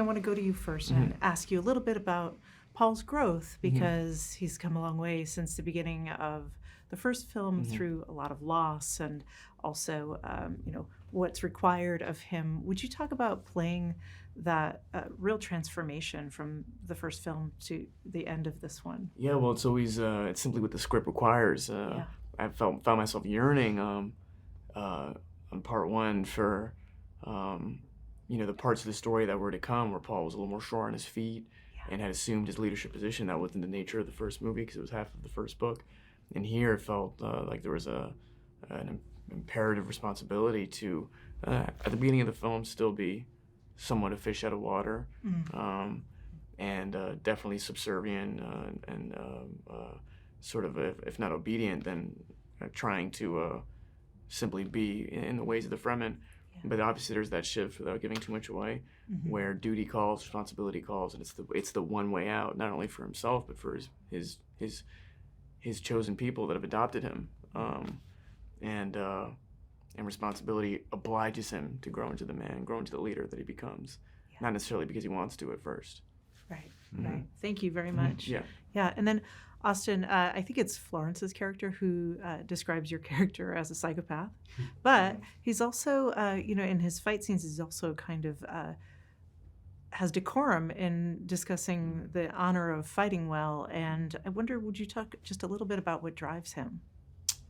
I want to go to you first and ask you a little bit about Paul's growth, because he's come a long way since the beginning of the first film through a lot of loss and also, what's required of him. Would you talk about playing that real transformation from the first film to the end of this one? Yeah, well, it's always it's simply what the script requires. I found myself yearning on part one for the parts of the story that were to come, where Paul was a little more sure on his feet and had assumed his leadership position. That wasn't the nature of the first movie because it was half of the first book. And here it felt like there was an imperative responsibility to, at the beginning of the film, still be somewhat a fish out of water, and definitely subservient and sort of, if not obedient, then trying to simply be in the ways of the Fremen. But obviously there's that shift, without giving too much away, where duty calls, responsibility calls, and it's the one way out, not only for himself but for his chosen people that have adopted him, and responsibility obliges him to grow into the man, grow into the leader that he becomes, not necessarily because he wants to at first. Right. Right. Thank you very much. Yeah. And then Austin, I think it's Florence's character who describes your character as a psychopath, but he's also, in his fight scenes, he's also kind of has decorum in discussing the honor of fighting well. And I wonder, would you talk just a little bit about what drives him?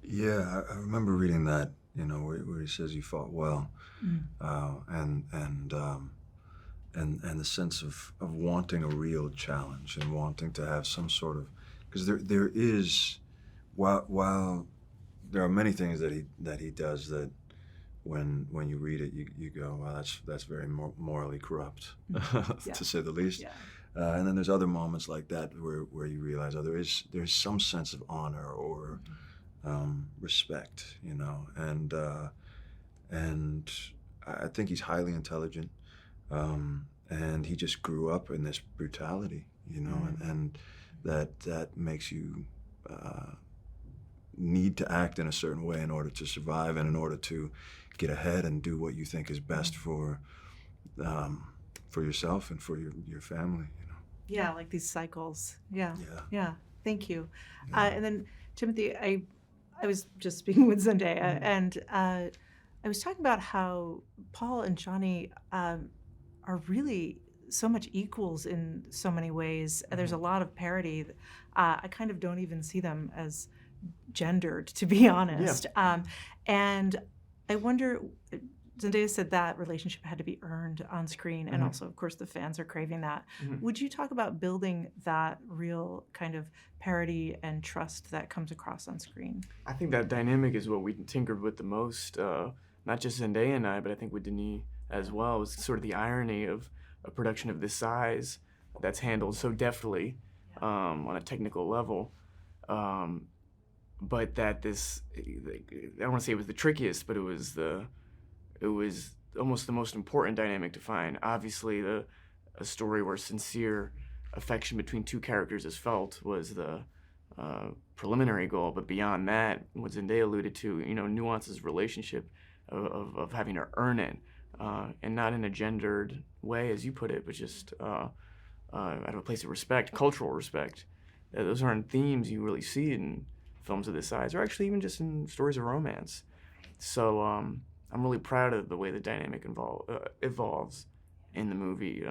Yeah, I remember reading that, where he says he fought well, and the sense of wanting a real challenge and wanting to have some sort of, because there is, while there are many things that he does that when you read it you go, wow, that's very morally corrupt, to say the least. And then there's other moments like that where you realize, there's some sense of honor or respect, and I think he's highly intelligent, and he just grew up in this brutality, and that makes you need to act in a certain way in order to survive and in order to get ahead and do what you think is best for yourself and for your family. Yeah, like these cycles. Yeah. Thank you. Yeah. And then Timothy, I was just speaking with Zendaya, and I was talking about how Paul and Chani are really so much equals in so many ways. There's a lot of parity. I kind of don't even see them as gendered, to be honest. And I wonder, Zendaya said that relationship had to be earned on screen, and also, of course, the fans are craving that. Would you talk about building that real kind of parity and trust that comes across on screen? I think that dynamic is what we tinkered with the most, not just Zendaya and I, but I think with Denis as well. It was sort of the irony of a production of this size that's handled so deftly on a technical level, but that this, I don't want to say it was the trickiest, but it was almost the most important dynamic to find. Obviously, a story where sincere affection between two characters is felt was the preliminary goal, but beyond that, what Zendaya alluded to, nuances relationship of having to earn it, and not in a gendered way, as you put it, but just out of a place of respect, cultural respect. Those aren't themes you really see in films of this size, or actually even just in stories of romance. So I'm really proud of the way the dynamic evolves in the movie.